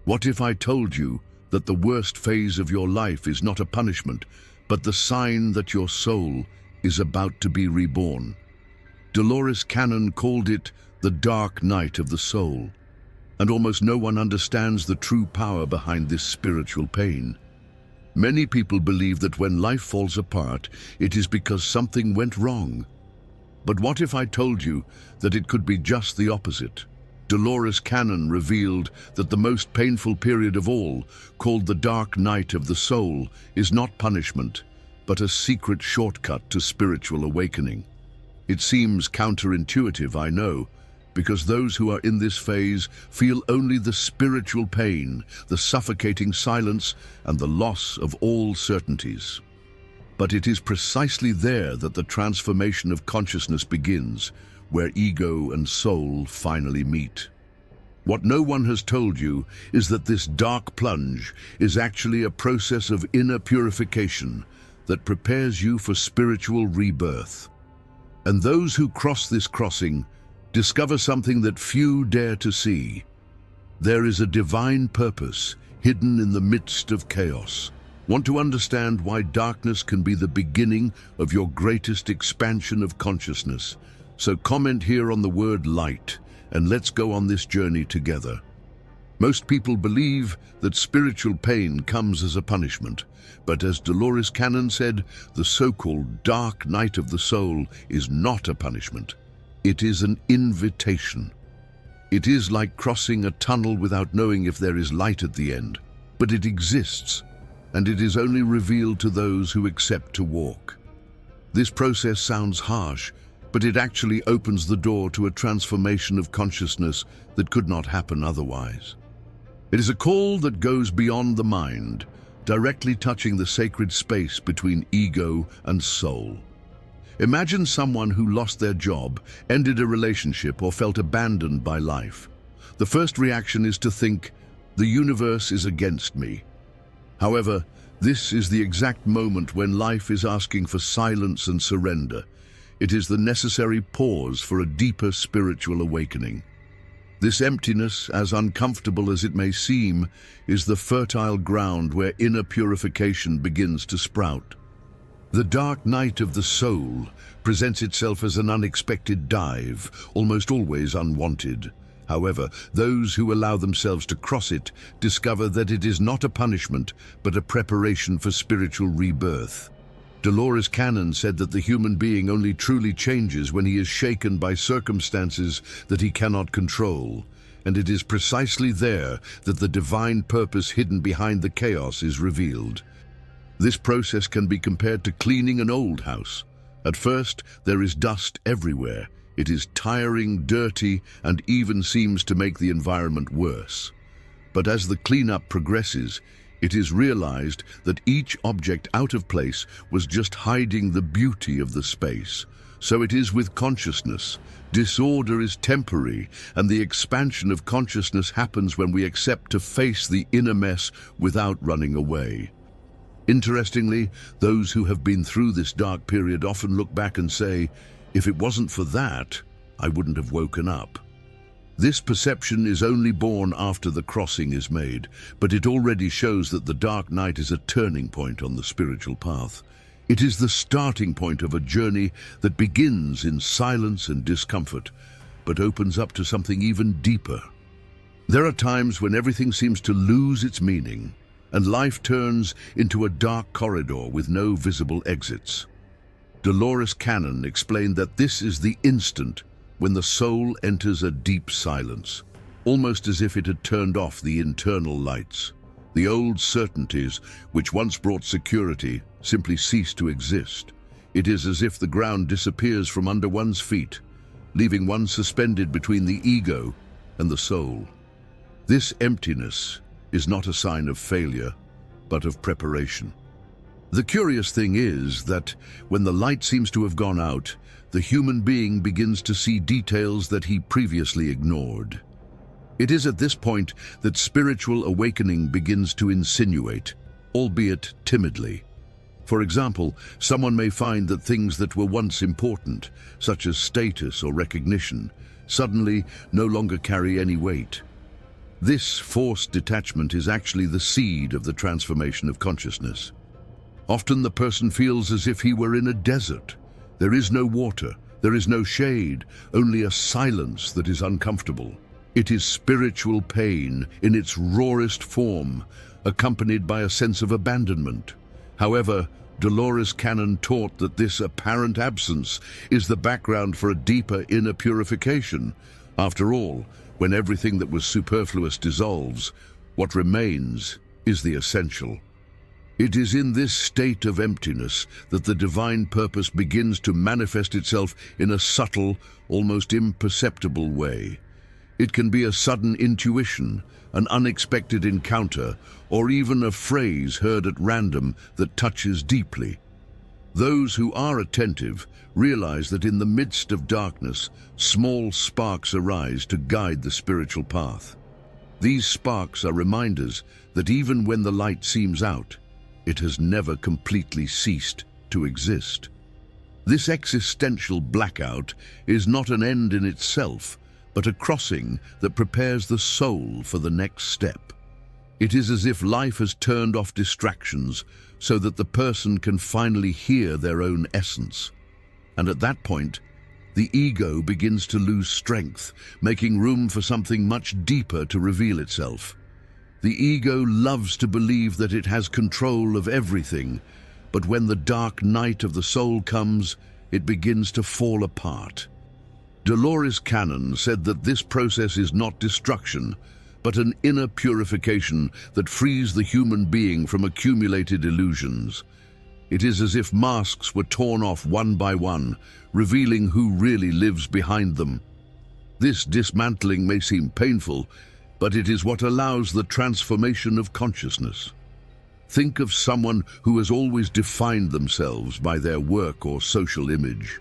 What if I told you that the worst phase of your life is not a punishment, but the sign that your soul is about to be reborn? Dolores Cannon called it the dark night of the soul, and almost no one understands the true power behind this spiritual pain. Many people believe that when life falls apart, it is because something went wrong. But what if I told you that it could be just the opposite? Dolores Cannon revealed that the most painful period of all, called the dark night of the soul, is not punishment, but a secret shortcut to spiritual awakening. It seems counterintuitive, I know, because those who are in this phase feel only the spiritual pain, the suffocating silence, and the loss of all certainties. But it is precisely there that the transformation of consciousness begins, where ego and soul finally meet. What no one has told you is that this dark plunge is actually a process of inner purification that prepares you for spiritual rebirth. And those who cross this crossing discover something that few dare to see. There is a divine purpose hidden in the midst of chaos. Want to understand why darkness can be the beginning of your greatest expansion of consciousness? So comment here on the word light, and let's go on this journey together. Most people believe that spiritual pain comes as a punishment, but as Dolores Cannon said, the so-called dark night of the soul is not a punishment. It is an invitation. It is like crossing a tunnel without knowing if there is light at the end, but it exists, and it is only revealed to those who accept to walk. This process sounds harsh, but it actually opens the door to a transformation of consciousness that could not happen otherwise. It is a call that goes beyond the mind, directly touching the sacred space between ego and soul. Imagine someone who lost their job, ended a relationship, or felt abandoned by life. The first reaction is to think, the universe is against me. However, this is the exact moment when life is asking for silence and surrender. It is the necessary pause for a deeper spiritual awakening. This emptiness, as uncomfortable as it may seem, is the fertile ground where inner purification begins to sprout. The dark night of the soul presents itself as an unexpected dive, almost always unwanted. However, those who allow themselves to cross it discover that it is not a punishment, but a preparation for spiritual rebirth. Dolores Cannon said that the human being only truly changes when he is shaken by circumstances that he cannot control, and it is precisely there that the divine purpose hidden behind the chaos is revealed. This process can be compared to cleaning an old house. At first, there is dust everywhere. It is tiring, dirty, and even seems to make the environment worse. But as the cleanup progresses, it is realized that each object out of place was just hiding the beauty of the space. So it is with consciousness. Disorder is temporary, and the expansion of consciousness happens when we accept to face the inner mess without running away. Interestingly, those who have been through this dark period often look back and say, if it wasn't for that, I wouldn't have woken up. This perception is only born after the crossing is made, but it already shows that the dark night is a turning point on the spiritual path. It is the starting point of a journey that begins in silence and discomfort, but opens up to something even deeper. There are times when everything seems to lose its meaning, and life turns into a dark corridor with no visible exits. Dolores Cannon explained that this is the instant when the soul enters a deep silence, almost as if it had turned off the internal lights. The old certainties, which once brought security, simply cease to exist. It is as if the ground disappears from under one's feet, leaving one suspended between the ego and the soul. This emptiness is not a sign of failure, but of preparation. The curious thing is that when the light seems to have gone out, the human being begins to see details that he previously ignored. It is at this point that spiritual awakening begins to insinuate, albeit timidly. For example, someone may find that things that were once important, such as status or recognition, suddenly no longer carry any weight. This forced detachment is actually the seed of the transformation of consciousness. Often the person feels as if he were in a desert. There is no water, there is no shade, only a silence that is uncomfortable. It is spiritual pain in its rawest form, accompanied by a sense of abandonment. However, Dolores Cannon taught that this apparent absence is the background for a deeper inner purification. After all, when everything that was superfluous dissolves, what remains is the essential. It is in this state of emptiness that the divine purpose begins to manifest itself in a subtle, almost imperceptible way. It can be a sudden intuition, an unexpected encounter, or even a phrase heard at random that touches deeply. Those who are attentive realize that in the midst of darkness, small sparks arise to guide the spiritual path. These sparks are reminders that even when the light seems out, it has never completely ceased to exist. This existential blackout is not an end in itself, but a crossing that prepares the soul for the next step. It is as if life has turned off distractions so that the person can finally hear their own essence. And at that point, the ego begins to lose strength, making room for something much deeper to reveal itself. The ego loves to believe that it has control of everything, but when the dark night of the soul comes, it begins to fall apart. Dolores Cannon said that this process is not destruction, but an inner purification that frees the human being from accumulated illusions. It is as if masks were torn off one by one, revealing who really lives behind them. This dismantling may seem painful, but it is what allows the transformation of consciousness. Think of someone who has always defined themselves by their work or social image.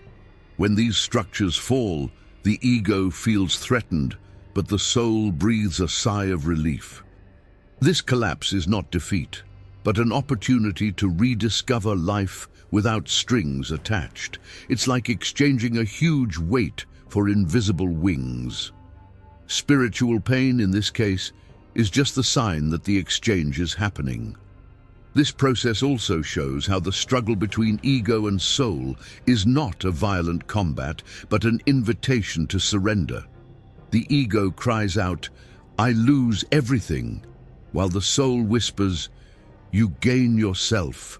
When these structures fall, the ego feels threatened, but the soul breathes a sigh of relief. This collapse is not defeat, but an opportunity to rediscover life without strings attached. It's like exchanging a huge weight for invisible wings. Spiritual pain, in this case, is just the sign that the exchange is happening. This process also shows how the struggle between ego and soul is not a violent combat, but an invitation to surrender. The ego cries out, "I lose everything," while the soul whispers, "You gain yourself."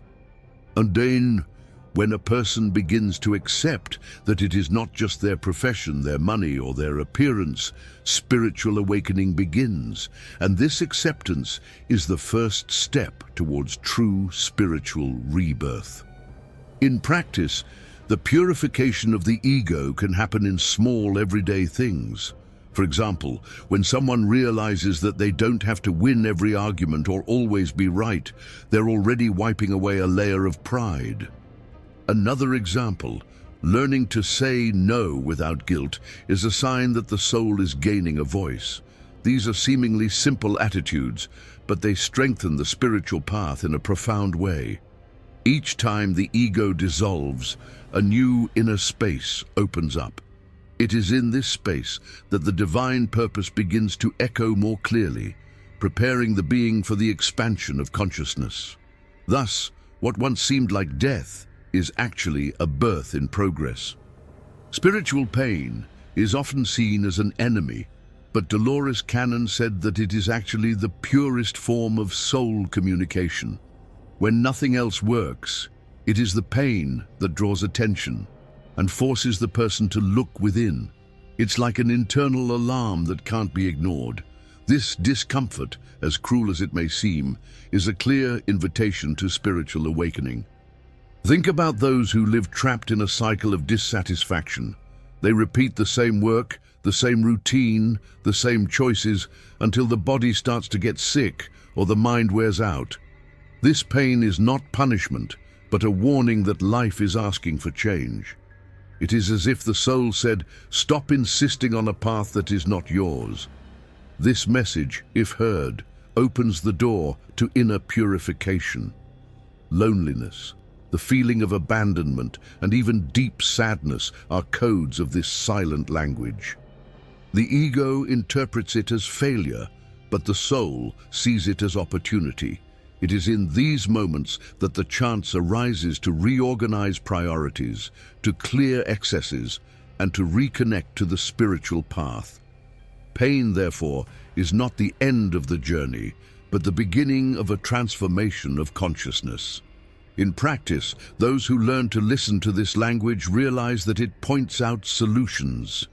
And then, when a person begins to accept that it is not just their profession, their money, or their appearance, spiritual awakening begins, and this acceptance is the first step towards true spiritual rebirth. In practice, the purification of the ego can happen in small, everyday things. For example, when someone realizes that they don't have to win every argument or always be right, they're already wiping away a layer of pride. Another example, learning to say no without guilt, is a sign that the soul is gaining a voice. These are seemingly simple attitudes, but they strengthen the spiritual path in a profound way. Each time the ego dissolves, a new inner space opens up. It is in this space that the divine purpose begins to echo more clearly, preparing the being for the expansion of consciousness. Thus, what once seemed like death is actually a birth in progress. Spiritual pain is often seen as an enemy, but Dolores Cannon said that it is actually the purest form of soul communication. When nothing else works, it is the pain that draws attention and forces the person to look within. It's like an internal alarm that can't be ignored. This discomfort, as cruel as it may seem, is a clear invitation to spiritual awakening. Think about those who live trapped in a cycle of dissatisfaction. They repeat the same work, the same routine, the same choices, until the body starts to get sick or the mind wears out. This pain is not punishment, but a warning that life is asking for change. It is as if the soul said, "Stop insisting on a path that is not yours." This message, if heard, opens the door to inner purification. Loneliness, the feeling of abandonment, and even deep sadness are codes of this silent language. The ego interprets it as failure, but the soul sees it as opportunity. It is in these moments that the chance arises to reorganize priorities, to clear excesses, and to reconnect to the spiritual path. Pain, therefore, is not the end of the journey, but the beginning of a transformation of consciousness. In practice, those who learn to listen to this language realize that it points out solutions.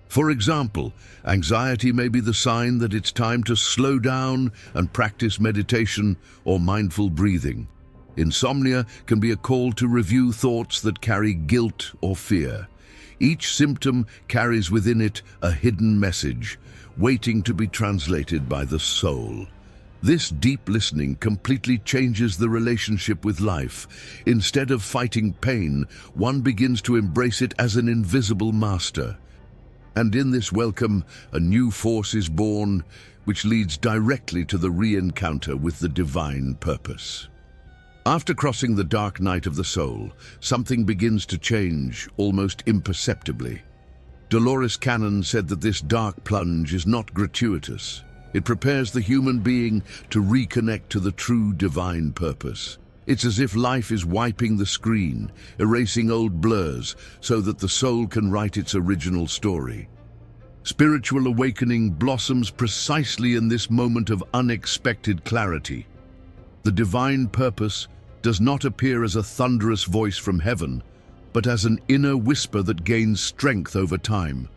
For example, anxiety may be the sign that it's time to slow down and practice meditation or mindful breathing. Insomnia can be a call to review thoughts that carry guilt or fear. Each symptom carries within it a hidden message, waiting to be translated by the soul. This deep listening completely changes the relationship with life. Instead of fighting pain, one begins to embrace it as an invisible master. And in this welcome, a new force is born, which leads directly to the re-encounter with the divine purpose. After crossing the dark night of the soul, something begins to change, almost imperceptibly. Dolores Cannon said that this dark plunge is not gratuitous. It prepares the human being to reconnect to the true divine purpose. It's as if life is wiping the screen, erasing old blurs, so that the soul can write its original story. Spiritual awakening blossoms precisely in this moment of unexpected clarity. The divine purpose does not appear as a thunderous voice from heaven, but as an inner whisper that gains strength over time.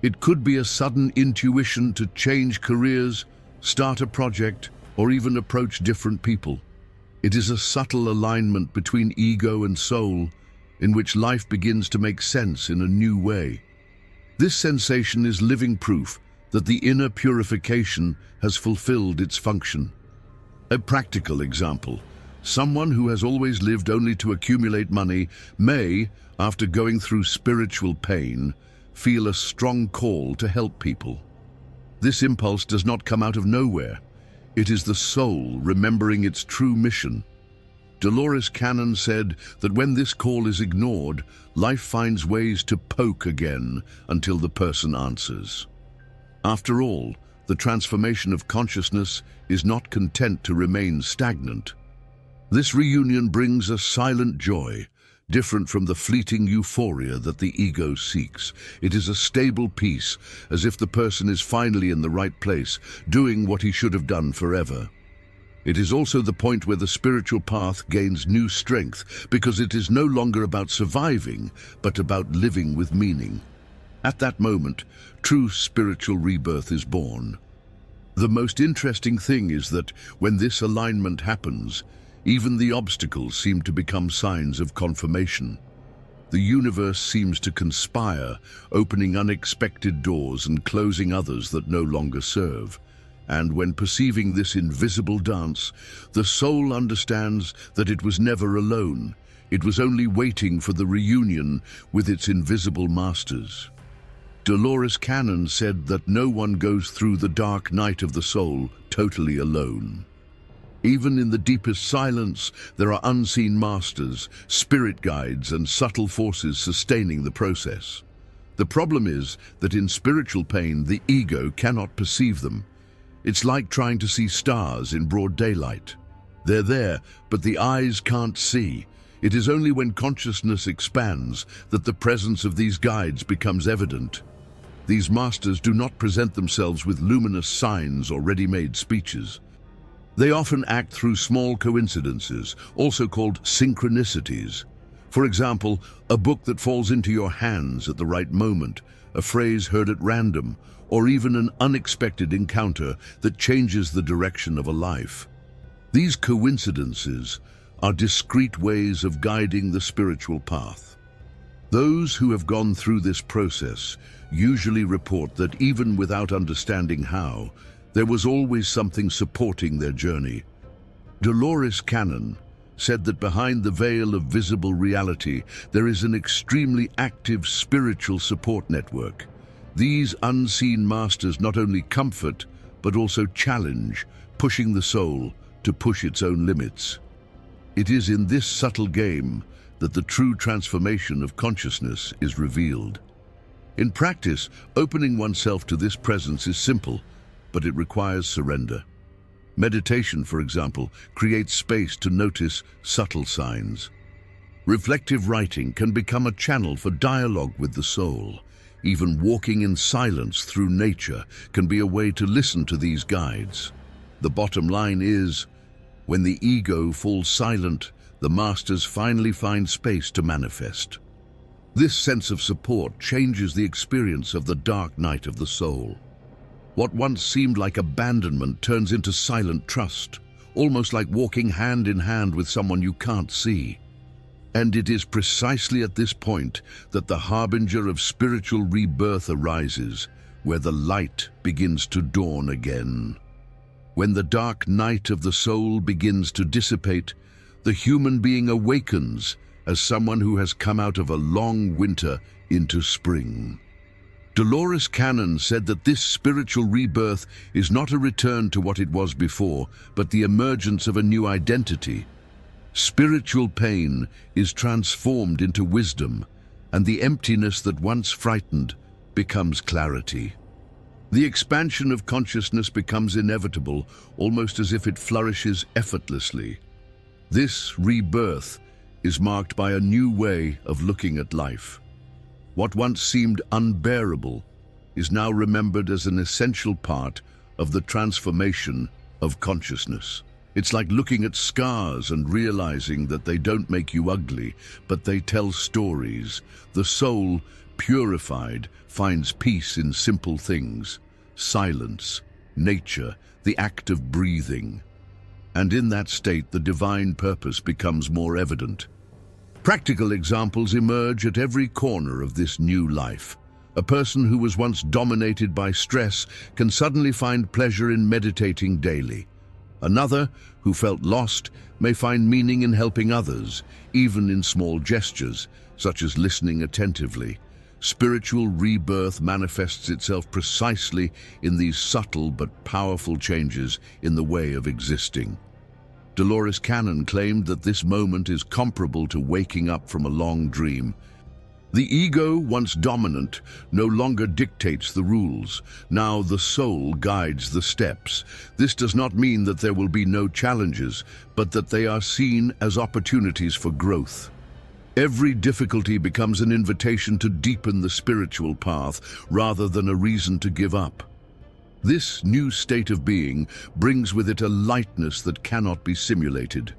It could be a sudden intuition to change careers, start a project, or even approach different people. It is a subtle alignment between ego and soul, in which life begins to make sense in a new way. This sensation is living proof that the inner purification has fulfilled its function. A practical example: someone who has always lived only to accumulate money may, after going through spiritual pain, feel a strong call to help people. This impulse does not come out of nowhere. It is the soul remembering its true mission. Dolores Cannon said that when this call is ignored, life finds ways to poke again until the person answers. After all, the transformation of consciousness is not content to remain stagnant. This reunion brings a silent joy, different from the fleeting euphoria that the ego seeks. It is a stable peace, as if the person is finally in the right place, doing what he should have done forever. It is also the point where the spiritual path gains new strength, because it is no longer about surviving, but about living with meaning. At that moment, true spiritual rebirth is born. The most interesting thing is that when this alignment happens, even the obstacles seem to become signs of confirmation. The universe seems to conspire, opening unexpected doors and closing others that no longer serve. And when perceiving this invisible dance, the soul understands that it was never alone. It was only waiting for the reunion with its invisible masters. Dolores Cannon said that no one goes through the dark night of the soul totally alone. Even in the deepest silence, there are unseen masters, spirit guides, and subtle forces sustaining the process. The problem is that in spiritual pain, the ego cannot perceive them. It's like trying to see stars in broad daylight. They're there, but the eyes can't see. It is only when consciousness expands that the presence of these guides becomes evident. These masters do not present themselves with luminous signs or ready-made speeches. They often act through small coincidences, also called synchronicities. For example, a book that falls into your hands at the right moment, a phrase heard at random, or even an unexpected encounter that changes the direction of a life. These coincidences are discrete ways of guiding the spiritual path. Those who have gone through this process usually report that even without understanding how, there was always something supporting their journey. Dolores Cannon said that behind the veil of visible reality, there is an extremely active spiritual support network. These unseen masters not only comfort, but also challenge, pushing the soul to push its own limits. It is in this subtle game that the true transformation of consciousness is revealed. In practice, opening oneself to this presence is simple. but it requires surrender. Meditation, for example, creates space to notice subtle signs. Reflective writing can become a channel for dialogue with the soul. Even walking in silence through nature can be a way to listen to these guides. The bottom line is, when the ego falls silent, the masters finally find space to manifest. This sense of support changes the experience of the dark night of the soul. What once seemed like abandonment turns into silent trust, almost like walking hand in hand with someone you can't see. And it is precisely at this point that the harbinger of spiritual rebirth arises, where the light begins to dawn again. When the dark night of the soul begins to dissipate, the human being awakens as someone who has come out of a long winter into spring. Dolores Cannon said that this spiritual rebirth is not a return to what it was before, but the emergence of a new identity. Spiritual pain is transformed into wisdom, and the emptiness that once frightened becomes clarity. The expansion of consciousness becomes inevitable, almost as if it flourishes effortlessly. This rebirth is marked by a new way of looking at life. What once seemed unbearable is now remembered as an essential part of the transformation of consciousness. It's like looking at scars and realizing that they don't make you ugly, but they tell stories. The soul, purified, finds peace in simple things: silence, nature, the act of breathing. And in that state, the divine purpose becomes more evident. Practical examples emerge at every corner of this new life. A person who was once dominated by stress can suddenly find pleasure in meditating daily. Another, who felt lost, may find meaning in helping others, even in small gestures, such as listening attentively. Spiritual rebirth manifests itself precisely in these subtle but powerful changes in the way of existing. Dolores Cannon claimed that this moment is comparable to waking up from a long dream. The ego, once dominant, no longer dictates the rules. Now the soul guides the steps. This does not mean that there will be no challenges, but that they are seen as opportunities for growth. Every difficulty becomes an invitation to deepen the spiritual path rather than a reason to give up. This new state of being brings with it a lightness that cannot be simulated.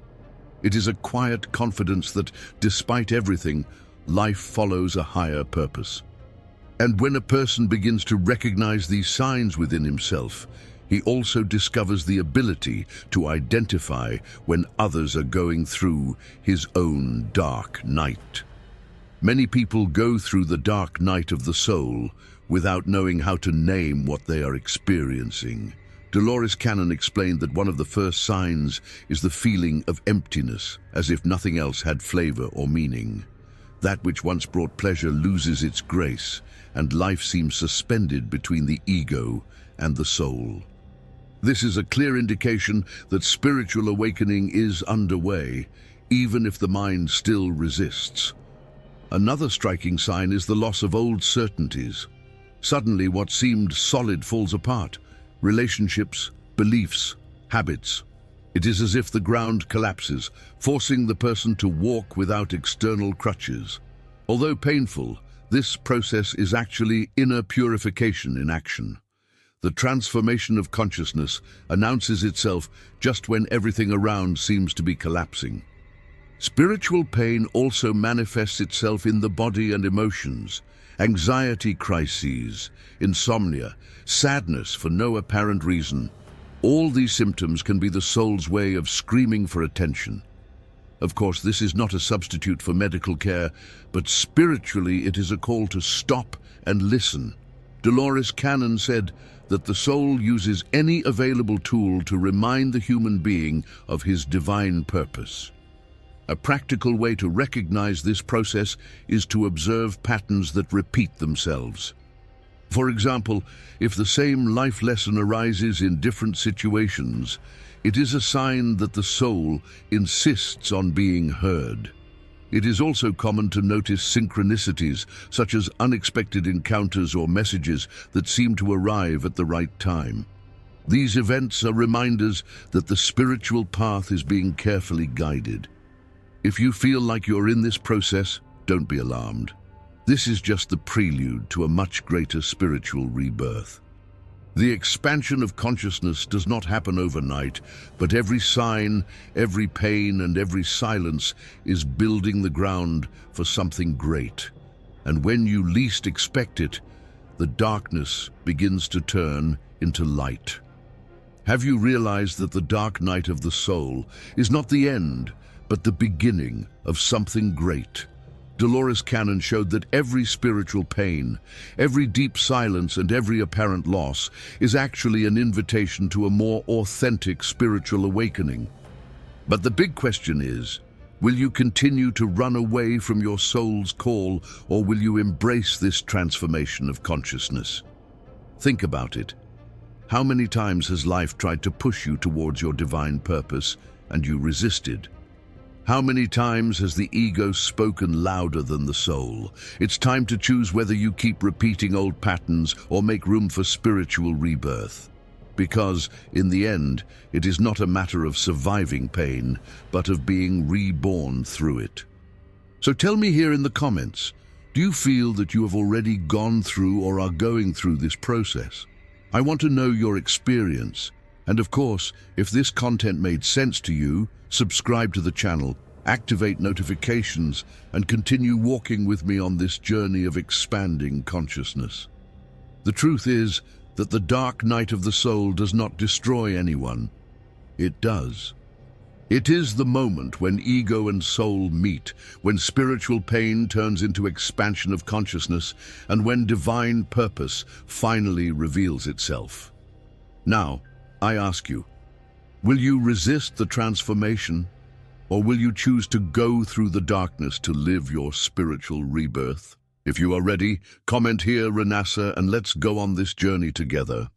It is a quiet confidence that, despite everything, life follows a higher purpose. And when a person begins to recognize these signs within himself, he also discovers the ability to identify when others are going through his own dark night. Many people go through the dark night of the soul without knowing how to name what they are experiencing. Dolores Cannon explained that one of the first signs is the feeling of emptiness, as if nothing else had flavor or meaning. That which once brought pleasure loses its grace, and life seems suspended between the ego and the soul. This is a clear indication that spiritual awakening is underway, even if the mind still resists. Another striking sign is the loss of old certainties. Suddenly, what seemed solid falls apart. Relationships, beliefs, habits. It is as if the ground collapses, forcing the person to walk without external crutches. Although painful, this process is actually inner purification in action. The transformation of consciousness announces itself just when everything around seems to be collapsing. Spiritual pain also manifests itself in the body and emotions. Anxiety crises, insomnia, sadness for no apparent reason. All these symptoms can be the soul's way of screaming for attention. Of course, this is not a substitute for medical care, but spiritually it is a call to stop and listen. Dolores Cannon said that the soul uses any available tool to remind the human being of his divine purpose. A practical way to recognize this process is to observe patterns that repeat themselves. For example, if the same life lesson arises in different situations, it is a sign that the soul insists on being heard. It is also common to notice synchronicities, such as unexpected encounters or messages that seem to arrive at the right time. These events are reminders that the spiritual path is being carefully guided. If you feel like you're in this process, don't be alarmed. This is just the prelude to a much greater spiritual rebirth. The expansion of consciousness does not happen overnight, but every sign, every pain, and every silence is building the ground for something great. And when you least expect it, the darkness begins to turn into light. Have you realized that the dark night of the soul is not the end, but the beginning of something great? Dolores Cannon showed that every spiritual pain, every deep silence, and every apparent loss is actually an invitation to a more authentic spiritual awakening. But the big question is, will you continue to run away from your soul's call, or will you embrace this transformation of consciousness? Think about it. How many times has life tried to push you towards your divine purpose and you resisted? How many times has the ego spoken louder than the soul? It's time to choose whether you keep repeating old patterns or make room for spiritual rebirth. Because, in the end, it is not a matter of surviving pain, but of being reborn through it. So tell me here in the comments, do you feel that you have already gone through or are going through this process? I want to know your experience. And of course, if this content made sense to you, subscribe to the channel, activate notifications, and continue walking with me on this journey of expanding consciousness. The truth is that the dark night of the soul does not destroy anyone. It does. It is the moment when ego and soul meet, when spiritual pain turns into expansion of consciousness, and when divine purpose finally reveals itself. Now, I ask you, will you resist the transformation, or will you choose to go through the darkness to live your spiritual rebirth? If you are ready, comment here, Renassa, and let's go on this journey together.